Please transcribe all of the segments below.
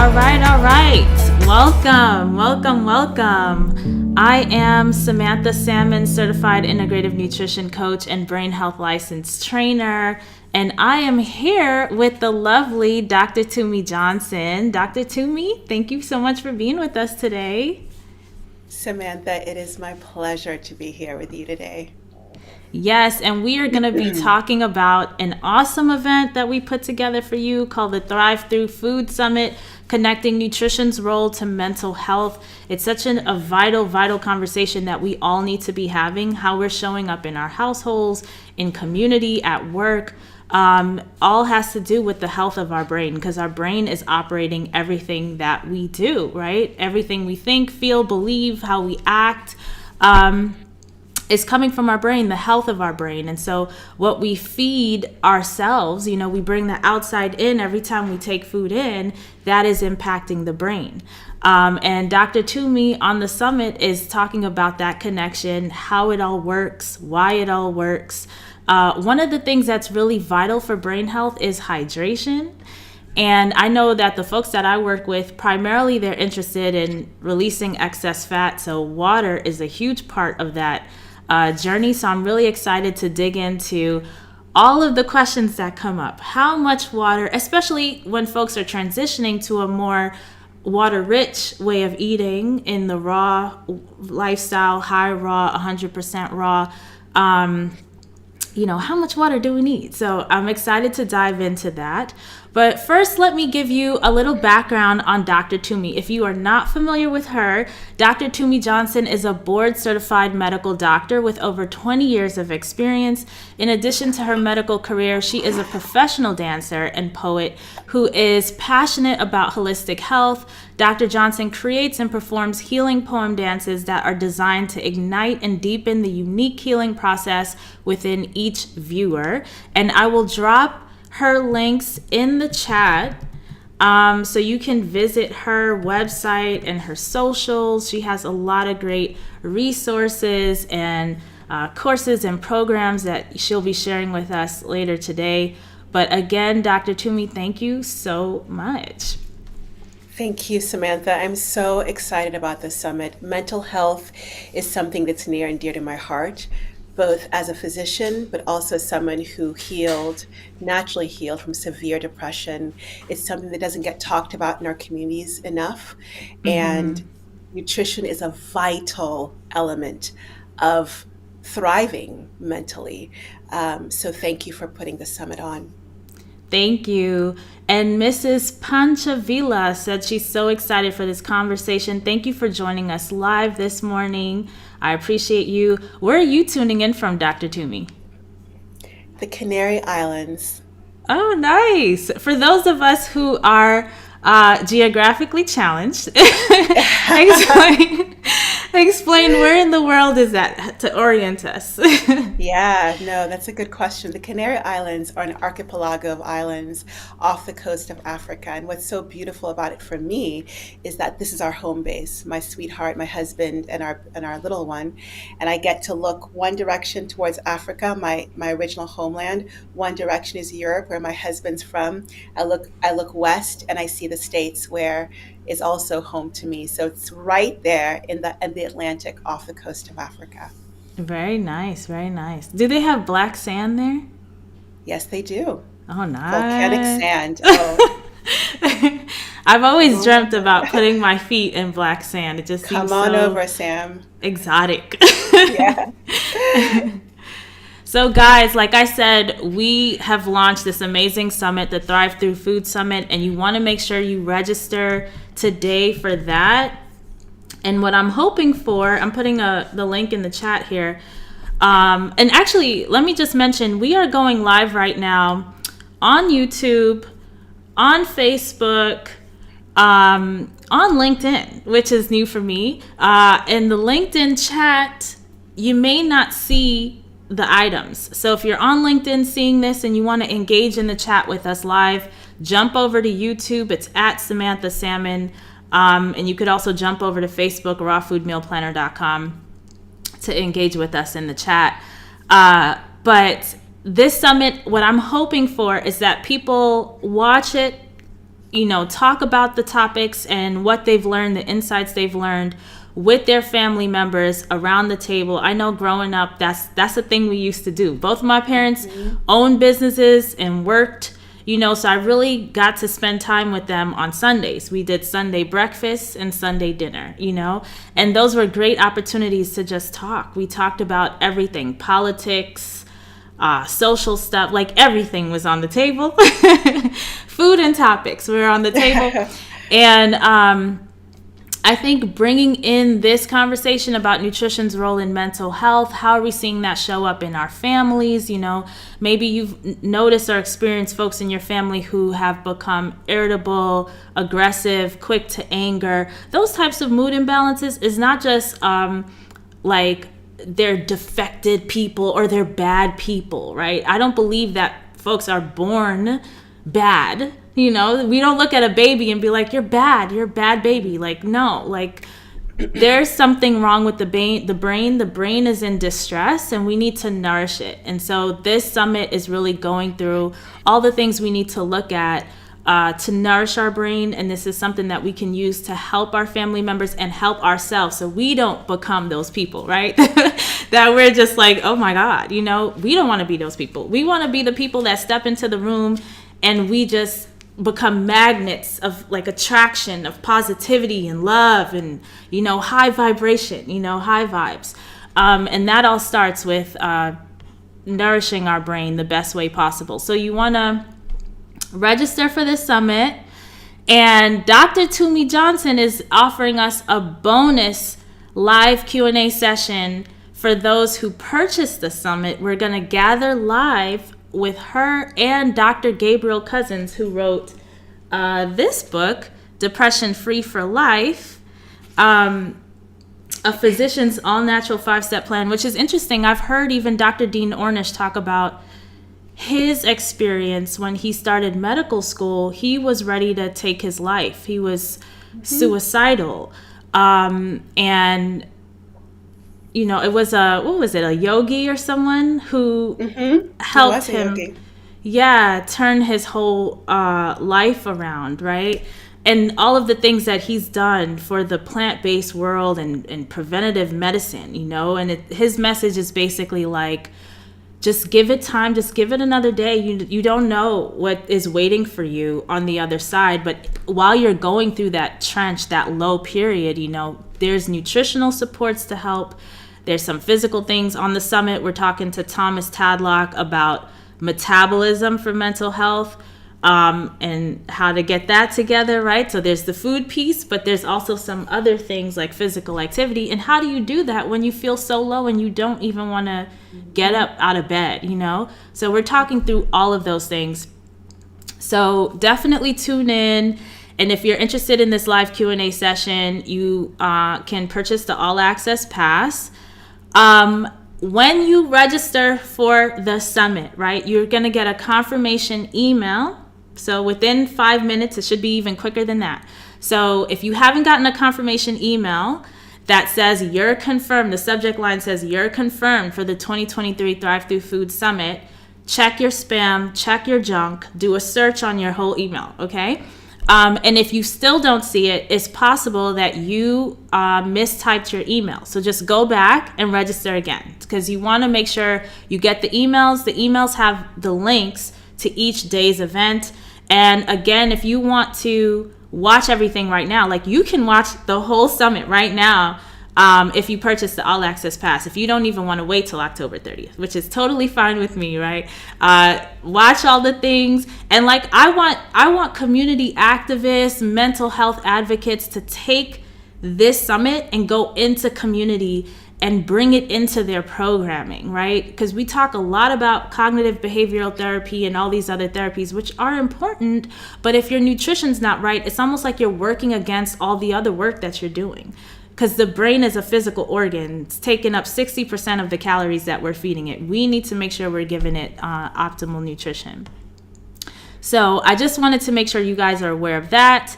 All right. Welcome. I am Samantha Salmon, certified integrative nutrition coach and brain health licensed trainer. And I am here with the lovely Dr. Tumi Johnson. Dr. Tumi, thank you so much for being with us today. Samantha, it is my pleasure to be here with you today. Yes, and we are going to be talking about an awesome event that we put together for you called the Thrive Through Food Summit, connecting nutrition's role to mental health. It's such a vital conversation that we all need to be having, how we're showing up in our households, in community, at work. All has to do with the health of our brain, because our brain is operating everything that we do, right? Everything we think, feel, believe, how we act. Is coming from our brain, the health of our brain. And so what we feed ourselves, we bring the outside in every time we take food in, that is impacting the brain. And Dr. Tumi on the summit is talking about that connection, how it all works, why it all works. One of the things that's really vital for brain health is hydration. And I know that the folks that I work with, primarily they're interested in releasing excess fat. So water is a huge part of that journey. So I'm really excited to dig into all of the questions that come up. How much water, especially when folks are transitioning to a more water-rich way of eating in the raw lifestyle, high raw, 100% raw, how much water do we need? So I'm excited to dive into that. But first, let me give you a little background on Dr. Tumi. If you are not familiar with her, Dr. Tumi Johnson is a board-certified medical doctor with over 20 years of experience. In addition to her medical career, she is a professional dancer and poet who is passionate about holistic health. Dr. Johnson creates and performs healing poem dances that are designed to ignite and deepen the unique healing process within each viewer. And I will drop her links in the chat so you can visit her website and her socials. She has a lot of great resources and courses and programs that she'll be sharing with us later today. But again, Dr. Tumi, thank you so much. Thank you, Samantha. I'm so excited about this summit. Mental health is something that's near and dear to my heart, both as a physician, but also as someone who naturally healed from severe depression. It's something that doesn't get talked about in our communities enough. Mm-hmm. And nutrition is a vital element of thriving mentally. So thank you for putting the summit on. Thank you. And Mrs. Panchavila said she's so excited for this conversation. Thank you for joining us live this morning. I appreciate you. Where are you tuning in from, Dr. Tumi? The Canary Islands. Oh, nice. For those of us who are geographically challenged, explain where in the world is that to orient us. Yeah, no, that's a good question. The Canary Islands are an archipelago of islands off the coast of Africa. And what's so beautiful about it for me is that this is our home base, my sweetheart, my husband, and our little one. And I get to look one direction towards Africa, my original homeland. One direction is Europe, where my husband's from. I look west and I see the States, where is also home to me. So it's right there in the Atlantic off the coast of Africa. Very nice, very nice. Do they have black sand there? Yes, they do. Oh, nice. Volcanic sand. Oh. I've always dreamt about putting my feet in black sand. It just seems Come on so over, Sam. Exotic. Yeah. So guys, like I said, we have launched this amazing summit, the Thrive Through Food Summit, and you want to make sure you register today for that. And what I'm hoping for, I'm putting the link in the chat here. And actually, let me just mention, we are going live right now on YouTube, on Facebook, on LinkedIn, which is new for me. In the LinkedIn chat, you may not see the items. So if you're on LinkedIn seeing this and you want to engage in the chat with us live, jump over to YouTube. It's at Samantha Salmon. And you could also jump over to Facebook, rawfoodmealplanner.com, to engage with us in the chat. But this summit, what I'm hoping for is that people watch it talk about the topics and what they've learned, the insights they've learned with their family members around the table. I know growing up, that's a thing we used to do. Both of my parents owned businesses and worked, so I really got to spend time with them on Sundays. We did Sunday breakfast and Sunday dinner, and those were great opportunities to just talk. We talked about everything, politics, social stuff, like everything was on the table. Food and topics were on the table. And I think bringing in this conversation about nutrition's role in mental health, how are we seeing that show up in our families? Maybe you've noticed or experienced folks in your family who have become irritable, aggressive, quick to anger. Those types of mood imbalances is not just like they're defected people or they're bad people, right? I don't believe that folks are born bad. We don't look at a baby and be like, you're a bad baby. Like, no, like there's something wrong with the brain. The brain is in distress and we need to nourish it. And so this summit is really going through all the things we need to look at to nourish our brain. And this is something that we can use to help our family members and help ourselves so we don't become those people, right? That we're just like, oh my God, we don't want to be those people. We want to be the people that step into the room and we just become magnets of like attraction, of positivity and love and, high vibration, high vibes. And that all starts with nourishing our brain the best way possible. So you want to register for this summit. And Dr. Tumi Johnson is offering us a bonus live Q&A session for those who purchase the summit. We're going to gather live with her and Dr. Gabriel Cousins, who wrote this book, Depression Free for Life, a physician's all-natural 5-step plan, which is interesting. I've heard even Dr. Dean Ornish talk about his experience when he started medical school. He was ready to take his life. He was suicidal. And it was a yogi or someone who helped him, turn his whole life around, right? And all of the things that he's done for the plant-based world and preventative medicine, and his message is basically like, just give it time, just give it another day. You don't know what is waiting for you on the other side, but while you're going through that trench, that low period, there's nutritional supports to help. There's some physical things on the summit. We're talking to Thomas Tadlock about metabolism for mental health and how to get that together, right? So there's the food piece, but there's also some other things like physical activity. And how do you do that when you feel so low and you don't even want to get up out of bed, So we're talking through all of those things. So definitely tune in. And if you're interested in this live Q&A session, you can purchase the All Access Pass. When you register for the summit, right, you're going to get a confirmation email. So within 5 minutes, it should be even quicker than that. So if you haven't gotten a confirmation email that says you're confirmed, the subject line says you're confirmed for the 2023 Thrive Through Food Summit, check your spam, check your junk, do a search on your whole email, okay? And if you still don't see it, it's possible that you mistyped your email. So just go back and register again because you want to make sure you get the emails. The emails have the links to each day's event. And again, if you want to watch everything right now, like you can watch the whole summit right now if you purchase the All Access Pass. If you don't even want to wait till October 30th, which is totally fine with me, right? Watch all the things. And like I want community activists, mental health advocates to take this summit and go into community and bring it into their programming, right? Because we talk a lot about cognitive behavioral therapy and all these other therapies, which are important, but if your nutrition's not right, it's almost like you're working against all the other work that you're doing. Because the brain is a physical organ. It's taking up 60% of the calories that we're feeding it. We need to make sure we're giving it optimal nutrition. So I just wanted to make sure you guys are aware of that.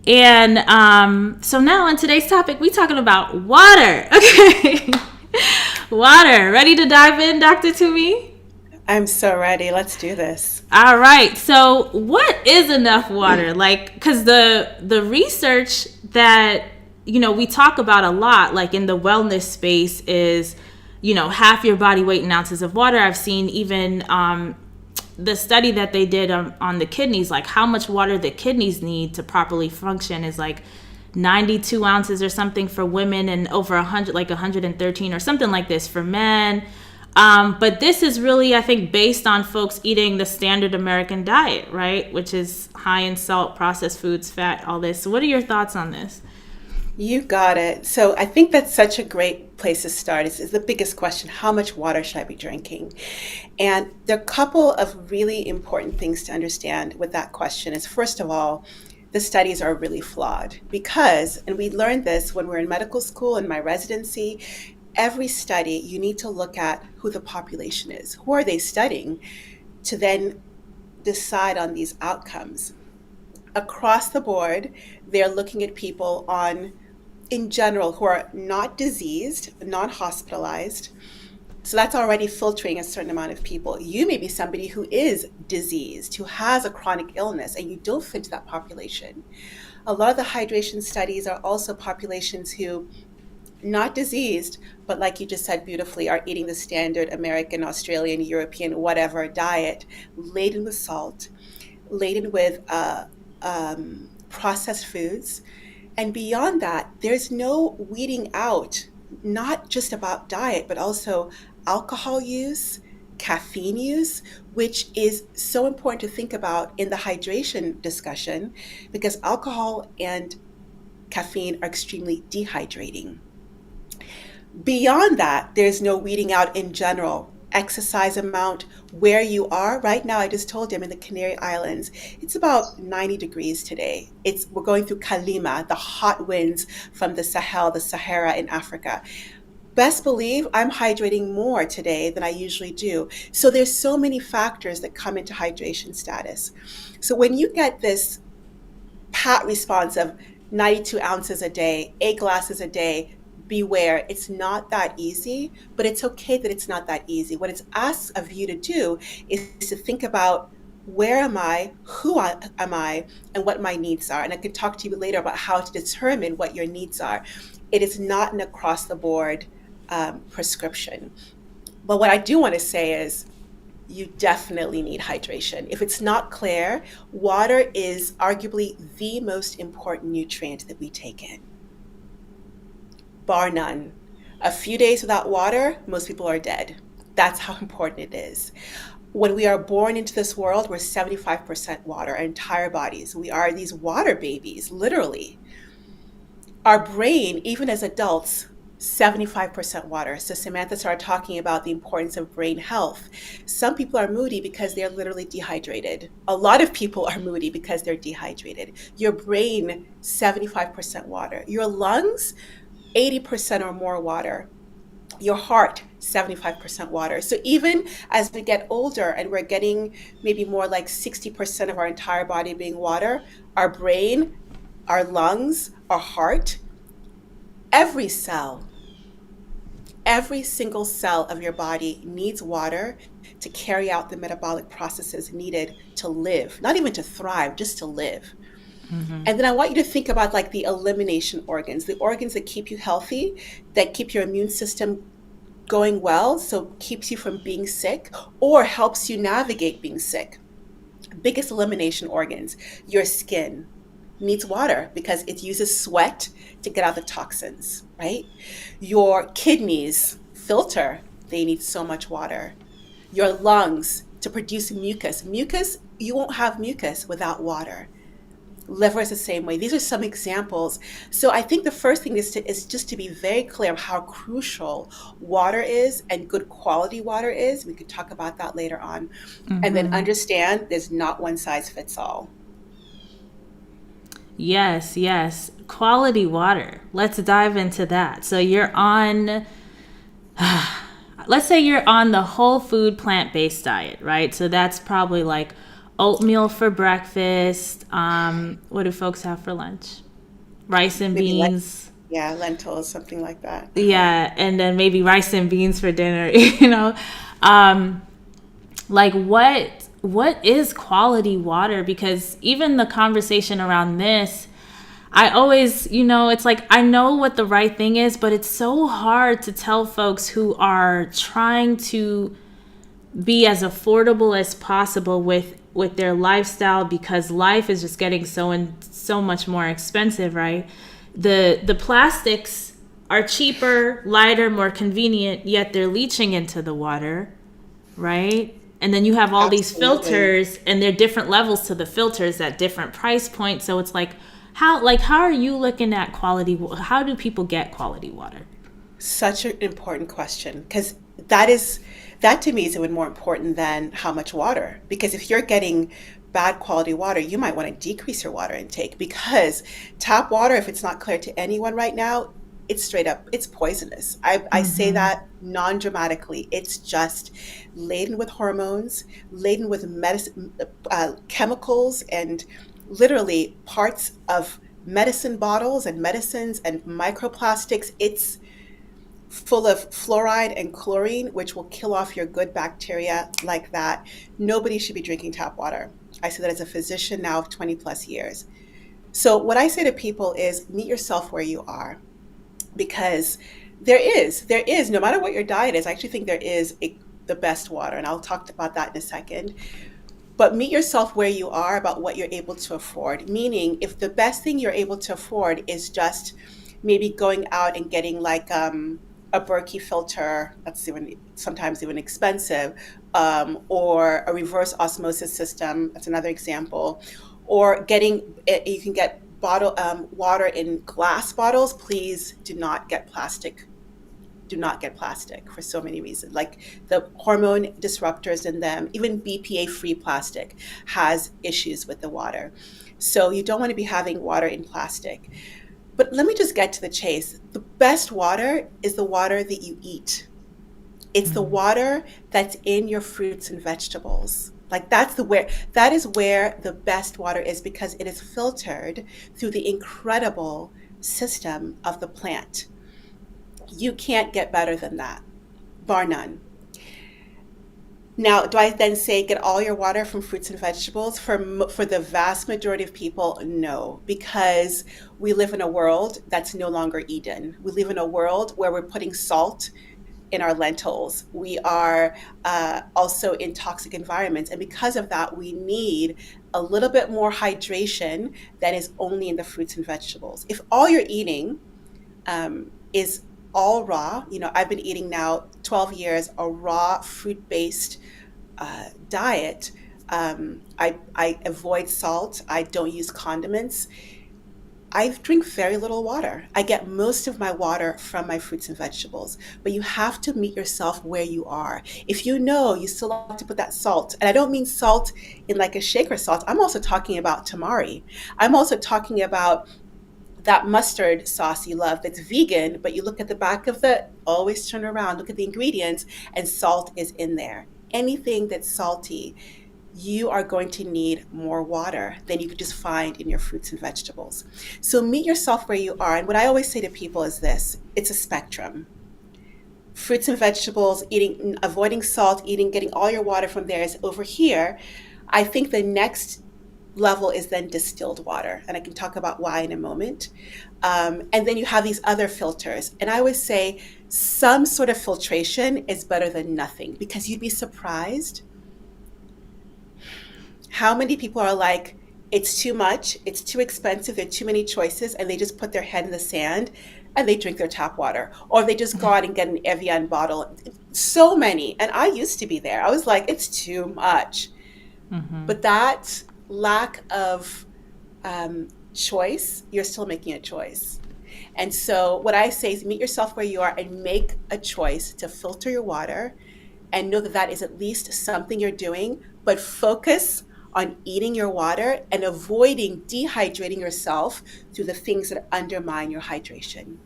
And so now on today's topic, we're talking about water. Okay. Water. Ready to dive in, Dr. Tumi? I'm so ready. Let's do this. All right. So, what is enough water? Like, because the research that we talk about a lot, like in the wellness space, is half your body weight in ounces of water. I've seen even the study that they did on the kidneys, like how much water the kidneys need to properly function, is like 92 ounces or something for women, and over 100, like 113 or something like this for men. But this is really, I think, based on folks eating the standard American diet, right? Which is high in salt, processed foods, fat, all this. So what are your thoughts on this? You got it. So I think that's such a great place to start. Is the biggest question: how much water should I be drinking? And there are a couple of really important things to understand with that question. Is first of all, the studies are really flawed because, and we learned this when we were in medical school in my residency, every study you need to look at who the population is. Who are they studying to then decide on these outcomes? Across the board, they're looking at people on in general who are not diseased, not hospitalized. So that's already filtering a certain amount of people. You may be somebody who is diseased, who has a chronic illness, and you don't fit into that population. A lot of the hydration studies are also populations who not diseased, but like you just said beautifully, are eating the standard American, Australian, European, whatever diet, laden with salt, laden with processed foods. And beyond that, there's no weeding out, not just about diet, but also alcohol use, caffeine use, which is so important to think about in the hydration discussion, because alcohol and caffeine are extremely dehydrating. Beyond that, there's no weeding out in general. Exercise amount, where you are. Right now, I just told you I'm in the Canary Islands. It's about 90 degrees today. We're going through Kalima, the hot winds from the Sahel, the Sahara in Africa. Best believe I'm hydrating more today than I usually do. So there's so many factors that come into hydration status. So when you get this pat response of 92 ounces a day, 8 glasses a day, beware, it's not that easy, but it's okay that it's not that easy. What it's asked of you to do is to think about where am I, am I, and what my needs are. And I can talk to you later about how to determine what your needs are. It is not an across the board prescription. But what I do want to say is you definitely need hydration. If it's not clear, water is arguably the most important nutrient that we take in, bar none. A few days without water, most people are dead. That's how important it is. When we are born into this world, we're 75% water, our entire bodies. We are these water babies, literally. Our brain, even as adults, 75% water. So Samantha started talking about the importance of brain health. Some people are moody because they're literally dehydrated. A lot of people are moody because they're dehydrated. Your brain, 75% water. Your lungs, 80% or more water. Your heart, 75% water. So even as we get older and we're getting maybe more like 60% of our entire body being water, our brain, our lungs, our heart, every cell, every single cell of your body needs water to carry out the metabolic processes needed to live, not even to thrive, just to live. And then I want you to think about like the elimination organs, the organs that keep you healthy, that keep your immune system going well, so keeps you from being sick or helps you navigate being sick. Biggest elimination organs, your skin needs water because it uses sweat to get out the toxins, right? Your kidneys filter, they need so much water. Your lungs to produce mucus. Mucus, you won't have mucus without water. Liver is the same way. These are some examples. So I think the first thing is just to be very clear of how crucial water is and good quality water is. We could talk about that later on. And then understand there's not one size fits all. Yes, yes. Quality water. Let's dive into that. So you're on, let's say you're on the whole food plant-based diet, right? So that's probably like oatmeal for breakfast. What do folks have for lunch? Rice and Maybe beans. lentils, something like that. Yeah, and then maybe rice and beans for dinner, you know. like what is quality water? Because even the conversation around this, I always, it's like I know what the right thing is, but it's so hard to tell folks who are trying to be as affordable as possible with their lifestyle, because life is just getting so much more expensive, right? The plastics are cheaper, lighter, more convenient, yet they're leaching into the water, right? And then you have all these Absolutely. filters, and there are different levels to the filters at different price points. So it's like, how are you looking at quality? How do people get quality water? Such an important question, because that to me is even more important than how much water. Because if you're getting bad quality water, you might want to decrease your water intake, because tap water, if it's not clear to anyone right now, it's straight up, it's poisonous. I say Mm-hmm. that non-dramatically. It's just laden with hormones, laden with medicine, chemicals, and literally parts of medicine bottles and medicines and microplastics. It's full of fluoride and chlorine, which will kill off your good bacteria like that. Nobody should be drinking tap water. I say that as a physician now of 20 plus years. So, what I say to people is meet yourself where you are, because there is, no matter what your diet is, I actually think there is the best water. And I'll talk about that in a second. But meet yourself where you are about what you're able to afford. Meaning, if the best thing you're able to afford is just maybe going out and getting like a Berkey filter, that's even sometimes even expensive, or a reverse osmosis system, that's another example, or you can get water in glass bottles. Please do not get plastic for so many reasons. Like the hormone disruptors in them, even BPA free plastic has issues with the water. So you don't want to be having water in plastic. But let me just get to the chase. The best water is the water that you eat. It's the water that's in your fruits and vegetables. Like that is where the best water is, because it is filtered through the incredible system of the plant. You can't get better than that, bar none. Now, do I then say get all your water from fruits and vegetables? For the vast majority of people, no, because we live in a world that's no longer Eden. We live in a world where we're putting salt in our lentils. We are also in toxic environments, and because of that, we need a little bit more hydration that is only in the fruits and vegetables. If all you're eating is all raw. I've been eating now 12 years a raw fruit based diet. I avoid salt. I don't use condiments. I drink very little water. I get most of my water from my fruits and vegetables, but you have to meet yourself where you are. If you know you still have to put that salt, and I don't mean salt in like a shaker salt, I'm also talking about tamari. I'm also talking about that mustard sauce you love that's vegan, but you look at the back of always turn around, look at the ingredients, and salt is in there. Anything that's salty, you are going to need more water than you could just find in your fruits and vegetables. So meet yourself where you are. And what I always say to people is this: it's a spectrum. Fruits and vegetables, eating, avoiding salt, getting all your water from there is over here. I think the next level is then distilled water, and I can talk about why in a moment. And then you have these other filters, and I always say some sort of filtration is better than nothing, because you'd be surprised how many people are like, it's too much, it's too expensive, there are too many choices, and they just put their head in the sand and they drink their tap water, or they just go out and get an Evian bottle. So many, and I used to be there. I was like, it's too much. Mm-hmm. But that lack of choice, you're still making a choice. And so, what I say is meet yourself where you are and make a choice to filter your water, and know that that is at least something you're doing, but focus on eating your water and avoiding dehydrating yourself through the things that undermine your hydration.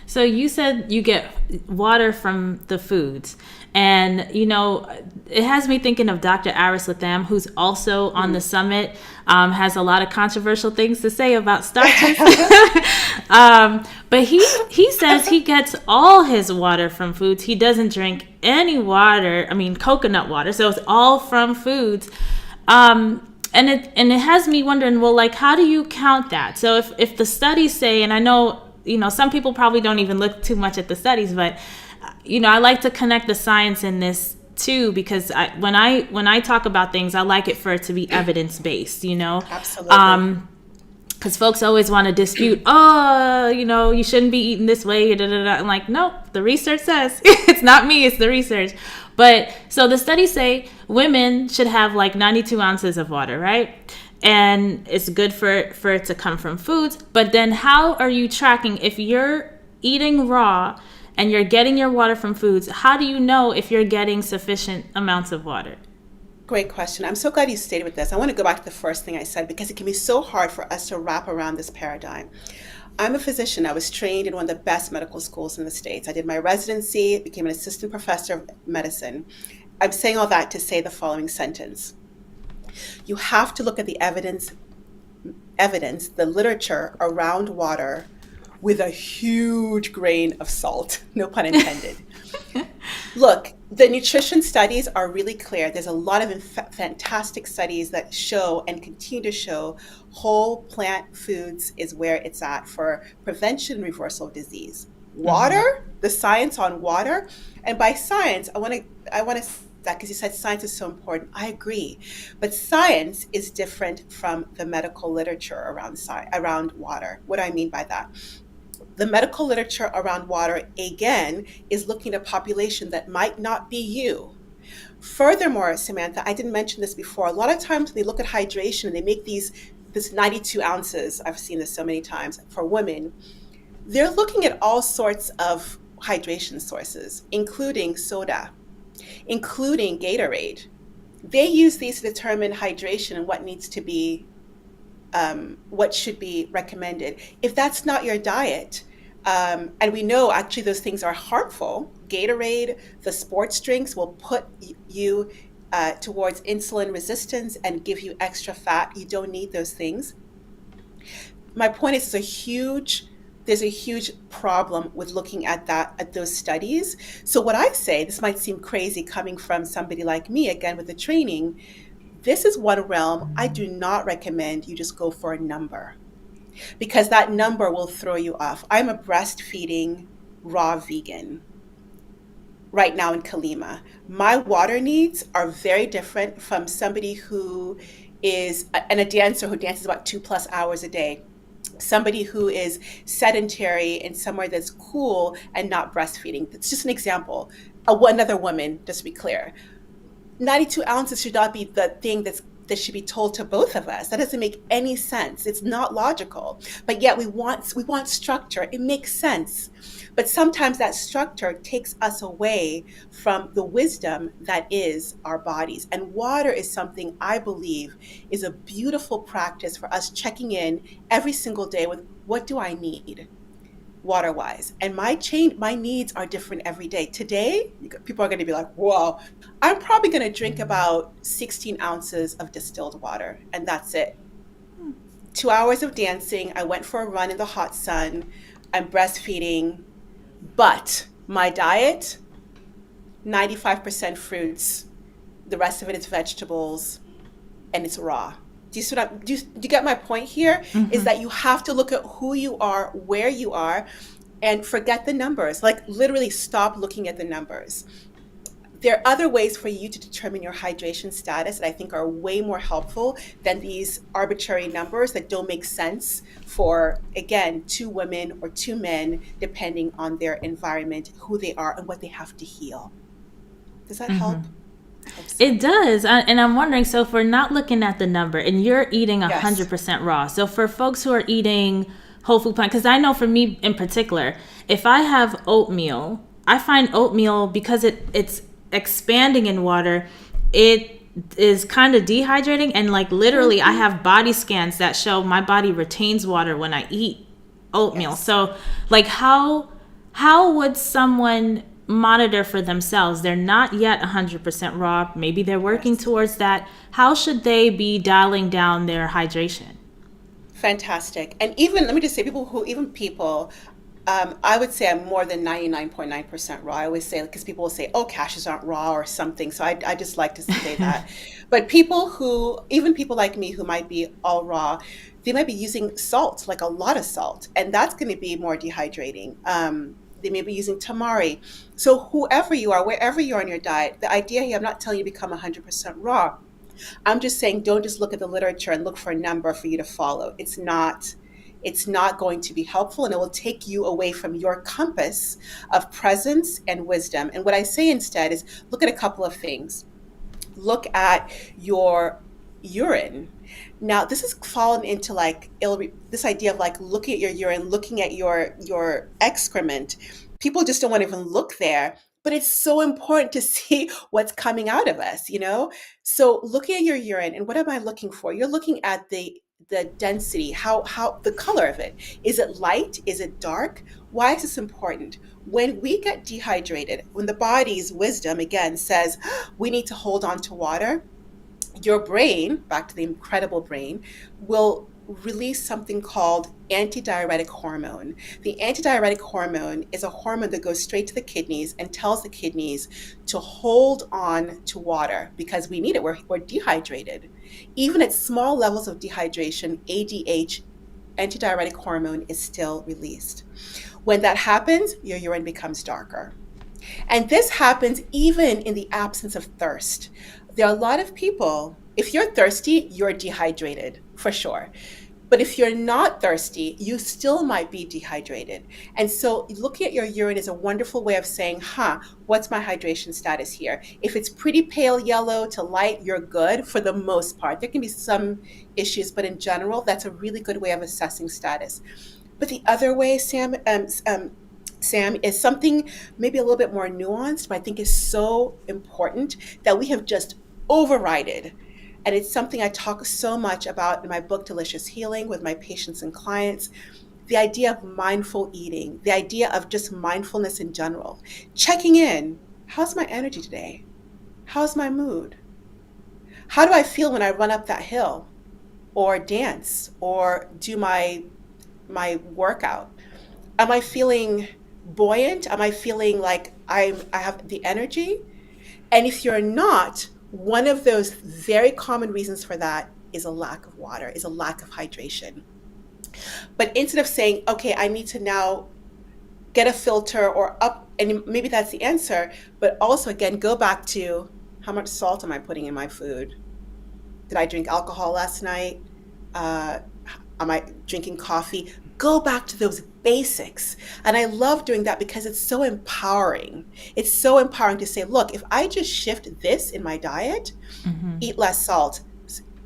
So you said you get water from the foods. And, it has me thinking of Dr. Aris Latham, who's also on the summit, has a lot of controversial things to say about starches. But he says he gets all his water from foods. He doesn't drink any water, coconut water. So it's all from foods. And it has me wondering, well, like, how do you count that? So if the studies say, and I know, some people probably don't even look too much at the studies, but, I like to connect the science in this too, because when I talk about things, I like it for it to be evidence-based, Absolutely. because folks always want to dispute, you shouldn't be eating this way. Da, da, da. I'm like, nope, the research says it's not me, it's the research. But so the studies say women should have like 92 ounces of water, right? And it's good for it to come from foods. But then how are you tracking if you're eating raw and you're getting your water from foods? How do you know if you're getting sufficient amounts of water? Great question. I'm so glad you stayed with this. I want to go back to the first thing I said because it can be so hard for us to wrap around this paradigm. I'm a physician. I was trained in one of the best medical schools in the States. I did my residency, became an assistant professor of medicine. I'm saying all that to say the following sentence. You have to look at the evidence, the literature around water with a huge grain of salt, no pun intended. Look, the nutrition studies are really clear. There's a lot of fantastic studies that show and continue to show whole plant foods is where it's at for prevention and reversal of disease. Water, the science on water, and by science, I want to that because you said science is so important. I agree, but science is different from the medical literature around water. What do I mean by that? The medical literature around water, again, is looking at a population that might not be you. Furthermore, Samantha, I didn't mention this before. A lot of times they look at hydration and they make this 92 ounces. I've seen this so many times for women. They're looking at all sorts of hydration sources, including soda, including Gatorade. They use these to determine hydration and what needs to be, what should be recommended. If that's not your diet, and we know actually those things are harmful. Gatorade, the sports drinks will put you towards insulin resistance and give you extra fat. You don't need those things. My point is there's a huge problem with looking at those studies. So what I say, this might seem crazy coming from somebody like me, again, with the training, this is one realm I do not recommend you just go for a number, because that number will throw you off. I'm a breastfeeding raw vegan right now in Kalima. My water needs are very different from somebody who is a dancer who dances about 2+ hours a day, somebody who is sedentary in somewhere that's cool and not breastfeeding. It's just an example. Another woman, just to be clear. 92 ounces should not be the thing that should be told to both of us. That doesn't make any sense. It's not logical. But yet we want structure. It makes sense. But sometimes that structure takes us away from the wisdom that is our bodies. And water is something I believe is a beautiful practice for us checking in every single day with, what do I need water-wise? And my needs are different every day. Today, people are going to be like, whoa, I'm probably going to drink about 16 ounces of distilled water, and that's it. 2 hours of dancing. I went for a run in the hot sun. I'm breastfeeding. But my diet, 95% fruits. The rest of it is vegetables, and it's raw. Do you get my point here? Mm-hmm. Is that you have to look at who you are, where you are, and forget the numbers. Like, literally stop looking at the numbers. There are other ways for you to determine your hydration status that I think are way more helpful than these arbitrary numbers that don't make sense for, again, 2 women or 2 men, depending on their environment, who they are, and what they have to heal. Does that help? It does. And I'm wondering, so if we're not looking at the number and you're eating 100% raw, so for folks who are eating whole food plant, because I know for me in particular, if I have oatmeal, I find oatmeal, because it's expanding in water, it is kind of dehydrating. And like literally I have body scans that show my body retains water when I eat oatmeal. Yes. So like how would someone monitor for themselves? They're not yet 100% raw. Maybe they're working Yes. towards that. How should they be dialing down their hydration? Fantastic. And even, let me just say, people, I would say I'm more than 99.9% raw. I always say, because people will say, oh, cashews aren't raw or something. So I just like to say that. But even people like me who might be all raw, they might be using salt, like a lot of salt, and that's going to be more dehydrating. They may be using tamari. So whoever you are, wherever you are in your diet, the idea here, I'm not telling you to become 100% raw. I'm just saying, don't just look at the literature and look for a number for you to follow. It's not going to be helpful, and it will take you away from your compass of presence and wisdom. And what I say instead is look at a couple of things. Look at your urine. Now, this has fallen into like this idea of like looking at your urine, looking at your excrement. People just don't want to even look there, but it's so important to see what's coming out of us, you know? So looking at your urine, and what am I looking for? You're looking at the density, how the color of it. Is it light? Is it dark? Why is this important? When we get dehydrated, when the body's wisdom again says we need to hold on to water, your brain, back to the incredible brain, will release something called antidiuretic hormone. The antidiuretic hormone is a hormone that goes straight to the kidneys and tells the kidneys to hold on to water because we need it. We're dehydrated. Even at small levels of dehydration, ADH, antidiuretic hormone, is still released. When that happens, your urine becomes darker. And this happens even in the absence of thirst. There are a lot of people, if you're thirsty, you're dehydrated for sure. But if you're not thirsty, you still might be dehydrated. And so looking at your urine is a wonderful way of saying, what's my hydration status here? If it's pretty pale yellow to light, you're good for the most part. There can be some issues, but in general, that's a really good way of assessing status. But the other way, Sam, is something maybe a little bit more nuanced, but I think is so important that we have just overrided. And it's something I talk so much about in my book, Delicious Healing, with my patients and clients. The idea of mindful eating, the idea of just mindfulness in general, checking in. How's my energy today? How's my mood? How do I feel when I run up that hill or dance or do my workout? Am I feeling buoyant? Am I feeling like I have the energy? And if you're not, one of those very common reasons for that is a lack of water, is a lack of hydration. But instead of saying, okay, I need to now get a filter or up, and maybe that's the answer, but also again, go back to how much salt am I putting in my food? Did I drink alcohol last night? Uh, am I drinking coffee? Go back to those basics. And I love doing that because it's so empowering. It's so empowering to say, look, if I just shift this in my diet, eat less salt,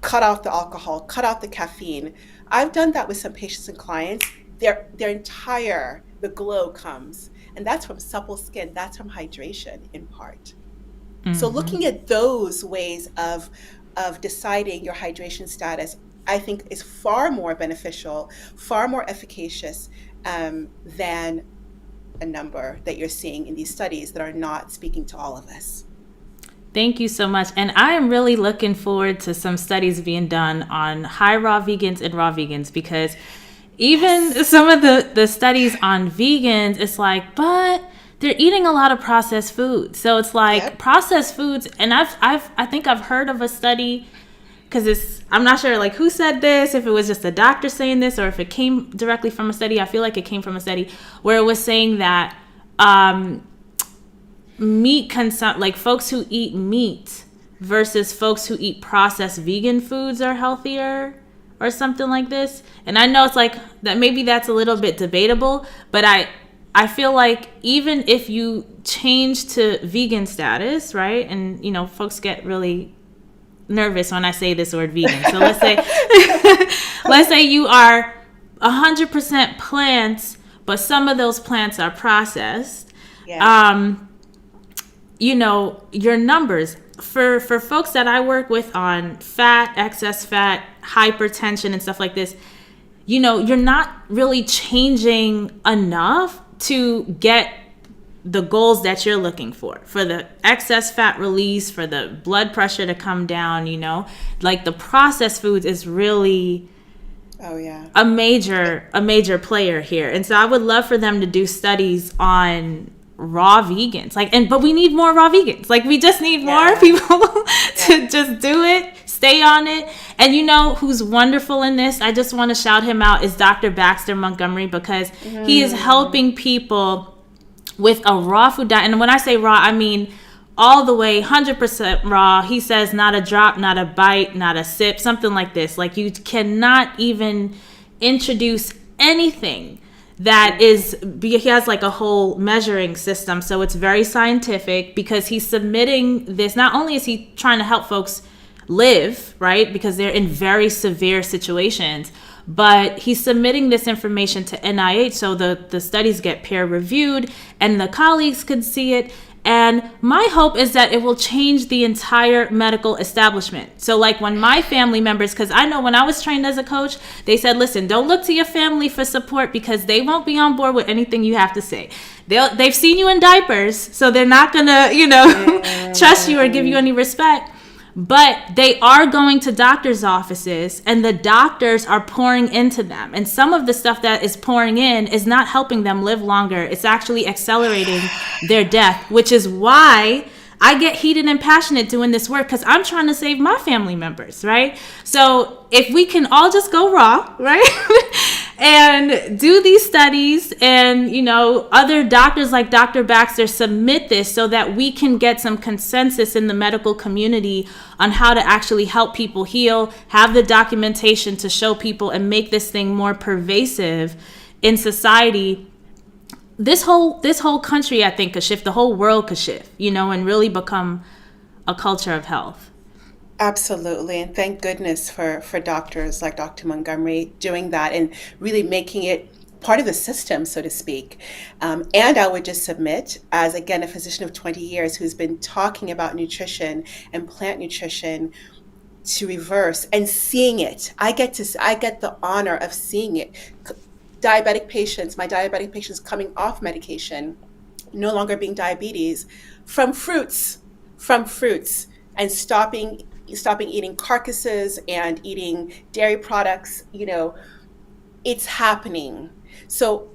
cut off the alcohol, cut out the caffeine. I've done that with some patients and clients. The glow comes. And that's from supple skin. That's from hydration in part. So looking at those ways of deciding your hydration status, I think is far more beneficial, far more efficacious than a number that you're seeing in these studies that are not speaking to all of us. Thank you so much. And I am really looking forward to some studies being done on high raw vegans and raw vegans, because even some of the studies on vegans, it's like, but they're eating a lot of processed food. So it's like processed foods. And I think I've heard of a study, because I'm not sure like who said this, if it was just a doctor saying this or if it came directly from a study. I feel like it came from a study where it was saying that like folks who eat meat versus folks who eat processed vegan foods are healthier or something like this. And I know it's like that, maybe that's a little bit debatable, but I feel like even if you change to vegan status, right? And, folks get really nervous when I say this word vegan. So let's say you are 100% plants, but some of those plants are processed. Yeah. Your numbers for folks that I work with on fat, excess fat, hypertension and stuff like this, you're not really changing enough to get the goals that you're looking for the excess fat release, for the blood pressure to come down, like the processed foods is really Oh yeah. a major player here. And so I would love for them to do studies on raw vegans. But we need more raw vegans. Like, we just need more people to just do it, stay on it. And who's wonderful in this? I just want to shout him out, is Dr. Baxter Montgomery, because he is helping people with a raw food diet. And when I say raw, I mean all the way 100% raw. He says not a drop, not a bite, not a sip, something like this. Like, you cannot even introduce anything that is, he has like a whole measuring system. So it's very scientific, because he's submitting this. Not only is he trying to help folks live, right, because they're in very severe situations, but he's submitting this information to NIH so the studies get peer reviewed and the colleagues could see it. And my hope is that it will change the entire medical establishment. So like, when my family members, because I know when I was trained as a coach, they said, listen, don't look to your family for support, because they won't be on board with anything you have to say. They've seen you in diapers, so they're not gonna, trust you or give you any respect. But they are going to doctors' offices, and the doctors are pouring into them. And some of the stuff that is pouring in is not helping them live longer. It's actually accelerating their death, which is why I get heated and passionate doing this work, because I'm trying to save my family members, right? So if we can all just go raw, right? And do these studies, and other doctors like Dr. Baxter submit this so that we can get some consensus in the medical community on how to actually help people heal, have the documentation to show people, and make this thing more pervasive in society. This whole country, I think, could shift. The whole world could shift, and really become a culture of health. Absolutely. And thank goodness for doctors like Dr. Montgomery doing that and really making it part of the system, so to speak. And I would just submit, as again, a physician of 20 years who's been talking about nutrition and plant nutrition to reverse and seeing it. I get the honor of seeing it. My diabetic patients coming off medication, no longer being diabetes, from fruits, and stopping eating carcasses and eating dairy products. It's happening. So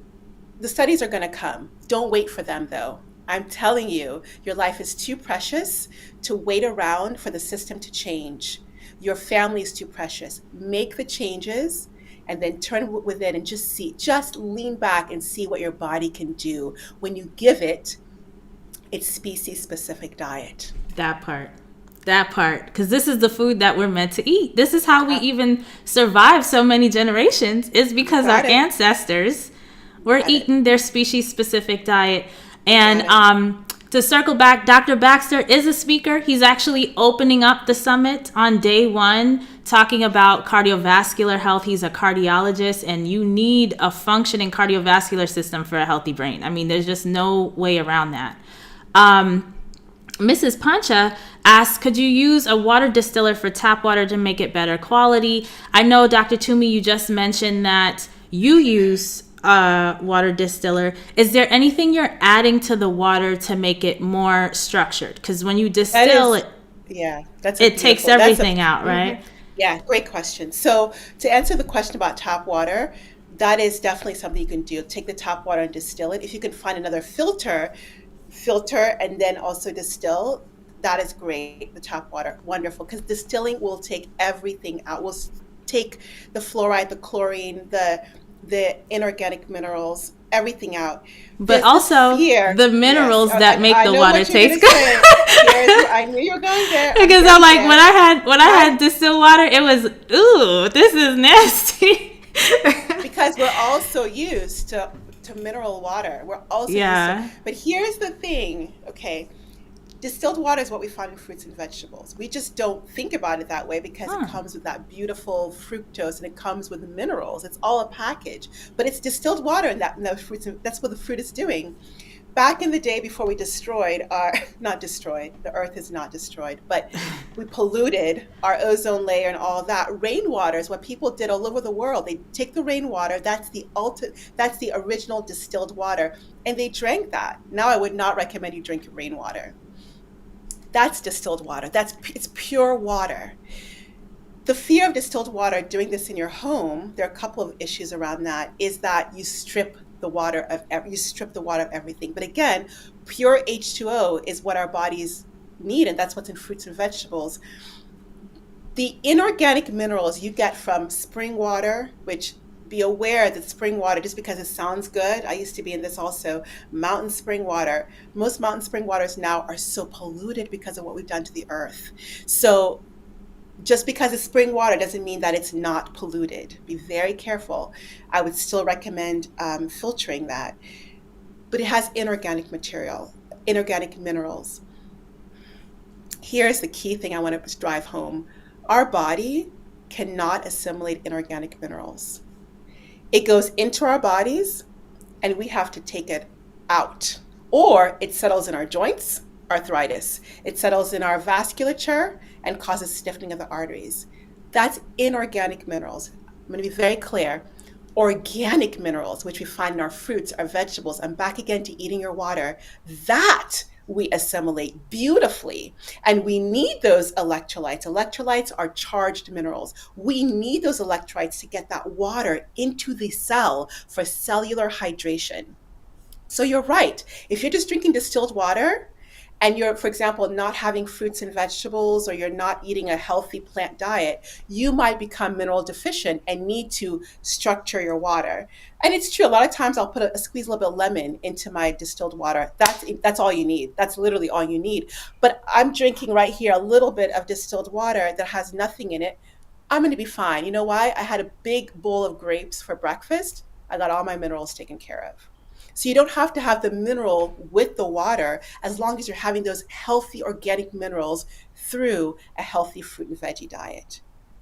the studies are going to come. Don't wait for them, though. I'm telling you, your life is too precious to wait around for the system to change. Your family is too precious. Make the changes, and then turn within and just lean back and see what your body can do when you give it its species-specific diet. That part, because this is the food that we're meant to eat. This is how we even survive so many generations, is because our ancestors were eating their species-specific diet. And to circle back, Dr. Baxter is a speaker. He's actually opening up the summit on day one, talking about cardiovascular health. He's a cardiologist, and you need a functioning cardiovascular system for a healthy brain. I mean, there's just no way around that. Mrs. Pancha asked, could you use a water distiller for tap water to make it better quality? I know, Dr. Tumi, you just mentioned that you use a water distiller. Is there anything you're adding to the water to make it more structured? Because when you distill it, it takes everything out, right? Yeah, great question. So to answer the question about tap water, that is definitely something you can do. Take the tap water and distill it. If you can find another filter and then also distill, that is great. The tap water, wonderful, because distilling will take everything out. We'll take the fluoride, the chlorine, the inorganic minerals, everything out. But also the minerals that make the water taste good. I knew you were going there. Because I'm like, when I had distilled water, it was, ooh, this is nasty. Because we're all so used to mineral water. We're also used to, but here's the thing, okay? Distilled water is what we find in fruits and vegetables. We just don't think about it that way because it comes with that beautiful fructose and it comes with the minerals. It's all a package, but it's distilled water in the fruits. That's what the fruit is doing. back in the day before we destroyed our, not destroyed, the earth is not destroyed, but we polluted our ozone layer and all that. Rainwater is what people did all over the world. They take the rainwater, that's the original distilled water, and they drank that. Now I would not recommend you drink rainwater. That's distilled water. It's pure water. The fear of distilled water doing this in your home, there are a couple of issues around that, is that you strip the water of everything. But again, pure H2O is what our bodies need, and that's what's in fruits and vegetables. The inorganic minerals you get from spring water, which, be aware that spring water, just because it sounds good, I used to be in this also, mountain spring water. Most mountain spring waters now are so polluted because of what we've done to the earth. So just because it's spring water doesn't mean that it's not polluted. Be very careful. I would still recommend filtering that. But it has inorganic material, inorganic minerals. Here's the key thing I want to drive home. Our body cannot assimilate inorganic minerals. It goes into our bodies and we have to take it out. Or it settles in our joints, arthritis. It settles in our vasculature and causes stiffening of the arteries. That's inorganic minerals. I'm going to be very clear. Organic minerals, which we find in our fruits, our vegetables, and back again to eating your water, that we assimilate beautifully. And we need those electrolytes. Electrolytes are charged minerals. We need those electrolytes to get that water into the cell for cellular hydration. So you're right. If you're just drinking distilled water and you're, for example, not having fruits and vegetables, or you're not eating a healthy plant diet, you might become mineral deficient and need to structure your water. And it's true. A lot of times I'll squeeze a little bit of lemon into my distilled water. That's all you need. That's literally all you need. But I'm drinking right here a little bit of distilled water that has nothing in it. I'm going to be fine. You know why? I had a big bowl of grapes for breakfast. I got all my minerals taken care of. So you don't have to have the mineral with the water as long as you're having those healthy organic minerals through a healthy fruit and veggie diet.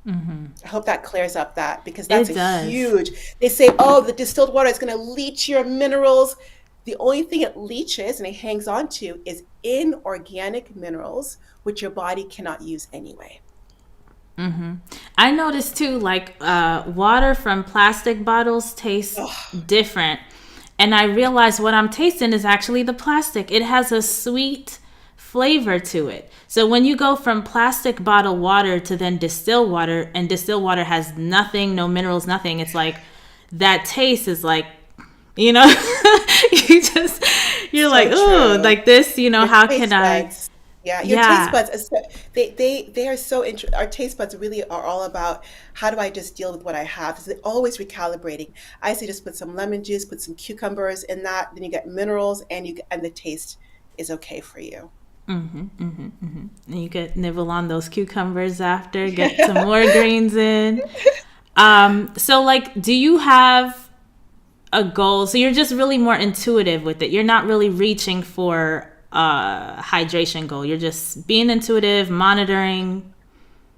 I hope that clears up that, because that's It a does. huge, they say, oh, the distilled water is going to leach your minerals. The only thing it leaches and it hangs on to is inorganic minerals, which your body cannot use anyway. I noticed too, like water from plastic bottles tastes Oh, different. And I realized what I'm tasting is actually the plastic. It has a sweet flavor to it. So when you go from plastic bottle water to then distilled water, and distilled water has nothing, no minerals, nothing, it's like that taste is like, you know, you just, you're like, so oh, true. like this, you know, Your how can taste I? buds. Yeah, your taste Yeah. buds, they are so interesting. Our taste buds really are all about, how do I just deal with what I have? So they're always recalibrating. I say just put some lemon juice, put some cucumbers in that, then you get minerals, and the taste is okay for you. And you could nibble on those cucumbers after, get some more greens in. So like, do you have a goal? So you're just really more intuitive with it. You're not really reaching for a hydration goal. You're just being intuitive, monitoring.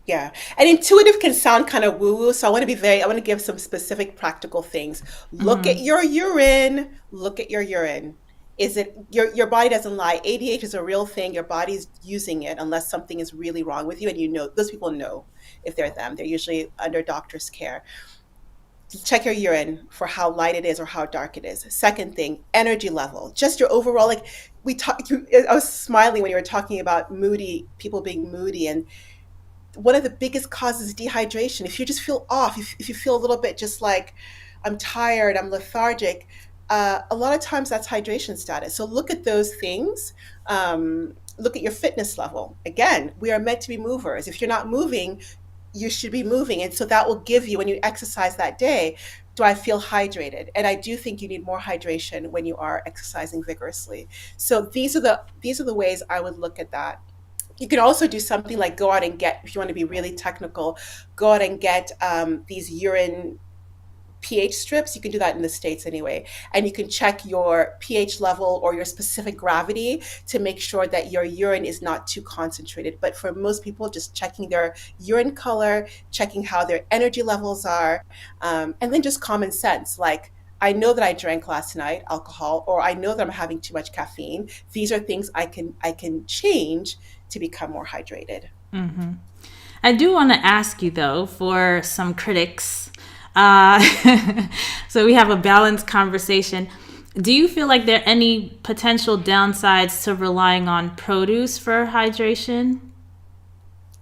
Yeah. And intuitive can sound kind of woo-woo. So I want to give some specific practical things. Look at your urine. Look at your urine. Your body doesn't lie. ADH is a real thing. Your body's using it unless something is really wrong with you. And you know, those people know if they're them. They're usually under doctor's care. Check your urine for how light it is or how dark it is. Second thing, energy level. Just your overall, like I was smiling when you were talking about people being moody, and one of the biggest causes is dehydration. If you just feel off, if you feel a little bit just like, I'm tired, I'm lethargic, a lot of times that's hydration status. So look at those things. Look at your fitness level. Again, we are meant to be movers. If you're not moving, you should be moving. And so that will give you, when you exercise that day, do I feel hydrated? And I do think you need more hydration when you are exercising vigorously. So these are the ways I would look at that. You can also do something like go out and get, if you want to be really technical, go out and get these urine pH strips. You can do that in the States anyway. And you can check your pH level or your specific gravity to make sure that your urine is not too concentrated. But for most people, just checking their urine color, checking how their energy levels are, and then just common sense, like, I know that I drank last night alcohol, or I know that I'm having too much caffeine. These are things I can change to become more hydrated. I do want to ask you though, for some critics, uh, so we have a balanced conversation. Do you feel like there are any potential downsides to relying on produce for hydration?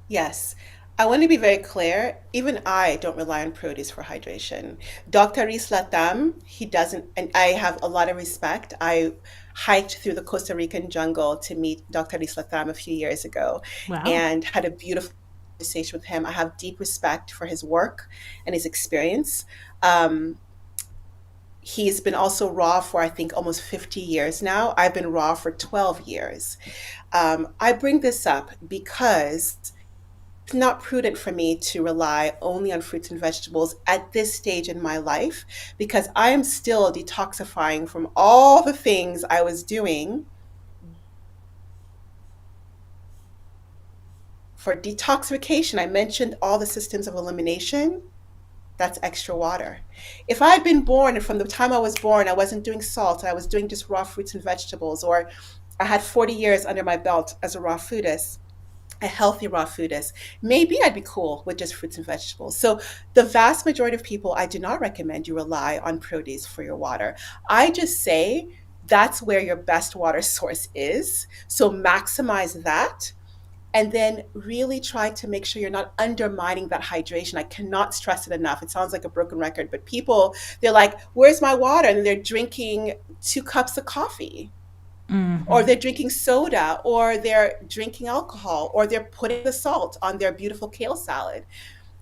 Yes. I want to be very clear. Even I don't rely on produce for hydration. Dr. Latam, he doesn't, and I have a lot of respect. I hiked through the Costa Rican jungle to meet Dr. Latam a few years ago Wow. and had a beautiful conversation with him. I have deep respect for his work and his experience. Um, he's been also raw for, I think, almost 50 years now. I've been raw for 12 years. I bring this up because it's not prudent for me to rely only on fruits and vegetables at this stage in my life because I am still detoxifying from all the things I was doing. For detoxification, I mentioned all the systems of elimination. That's extra water. If I had been born and from the time I was born, I wasn't doing salt, I was doing just raw fruits and vegetables, or I had 40 years under my belt as a raw foodist, a healthy raw foodist, maybe I'd be cool with just fruits and vegetables. So the vast majority of people, I do not recommend you rely on produce for your water. I just say that's where your best water source is. So maximize that and then really try to make sure you're not undermining that hydration. I cannot stress it enough. It sounds like a broken record, but people, they're like, where's my water? And they're drinking 2 cups of coffee, or they're drinking soda, or they're drinking alcohol, or they're putting the salt on their beautiful kale salad.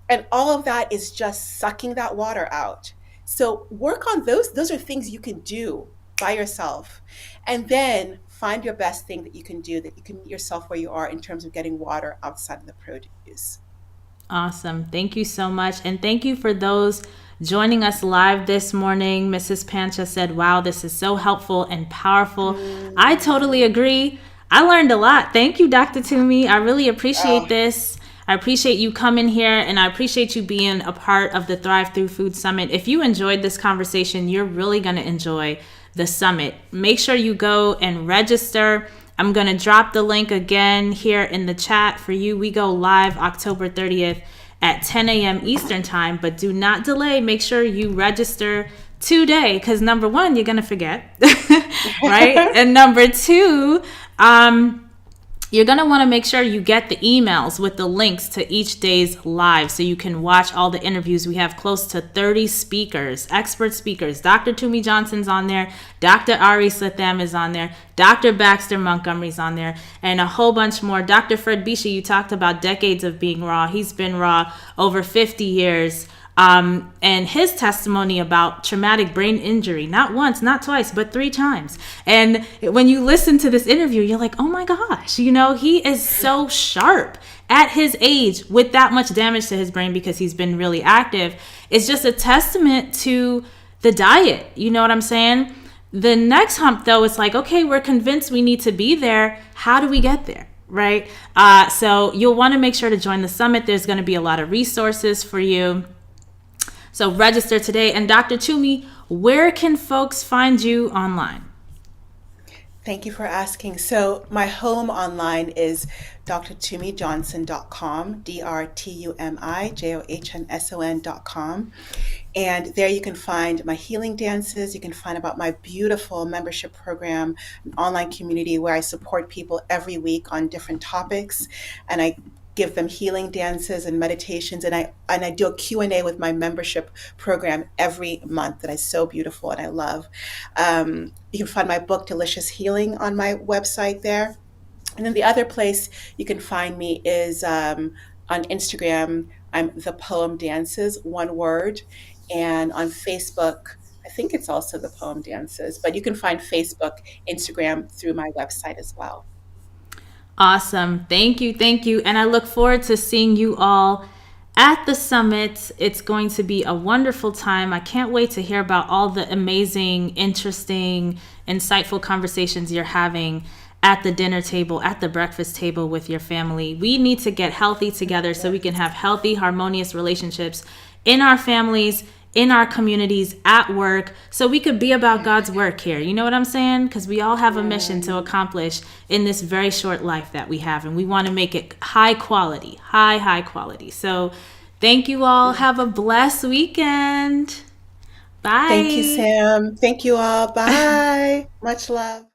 And all of that is just sucking that water out. So work on those. Those are things you can do by yourself. And then find your best thing that you can do that you can meet yourself where you are in terms of getting water outside of the produce. Awesome. Thank you so much. And thank you for those joining us live this morning. Mrs. Pancha said, wow, this is so helpful and powerful. I totally Mm. agree. I learned a lot. Thank you, Dr. Toomey. I really appreciate Oh, this. I appreciate you coming here, and I appreciate you being a part of the Thrive Through Food Summit. If you enjoyed this conversation, you're really going to enjoy the summit. Make sure you go and register. I'm going to drop the link again here in the chat for you. We go live October 30th at 10 a.m. Eastern time, but do not delay. Make sure you register today because number one, you're going to forget, right? And number two, you're going to want to make sure you get the emails with the links to each day's live so you can watch all the interviews. We have close to 30 speakers, expert speakers. Dr. Tumi Johnson's on there. Dr. Ari Slitham is on there. Dr. Baxter Montgomery's on there, and a whole bunch more. Dr. Fred Bishi, you talked about decades of being raw. He's been raw over 50 years. And his testimony about traumatic brain injury, not once, not twice, but 3 times. And when you listen to this interview, you're like, oh my gosh, he is so sharp at his age with that much damage to his brain because he's been really active. It's just a testament to the diet. You know what I'm saying? The next hump, though, is like, okay, we're convinced we need to be there. How do we get there? Right? So you'll want to make sure to join the summit. There's going to be a lot of resources for you. So register today. And Dr. Toomey, where can folks find you online? thank you for asking. So my home online is drtumijohnson.com, drtumijohnson.com. And there you can find my healing dances. You can find about my beautiful membership program, an online community where I support people every week on different topics. And I give them healing dances and meditations, and I do a Q&A with my membership program every month that is so beautiful and I love. You can find my book Delicious Healing on my website there. And then the other place you can find me is on Instagram. I'm The Poem Dances, one word. And on Facebook, I think it's also The Poem Dances, but you can find Facebook, Instagram through my website as well. Awesome. Thank you. Thank you. And I look forward to seeing you all at the summit. It's going to be a wonderful time. I can't wait to hear about all the amazing, interesting, insightful conversations you're having at the dinner table, at the breakfast table with your family. We need to get healthy together so we can have healthy, harmonious relationships in our families, in our communities, at work, so we could be about God's work here. You know what I'm saying? Because we all have a mission to Right. accomplish in this very short life that we have, and we want to make it high quality, high quality. So thank you all. Have a blessed weekend. Thank you, Bye. Sam. Thank you all. Bye. Much love.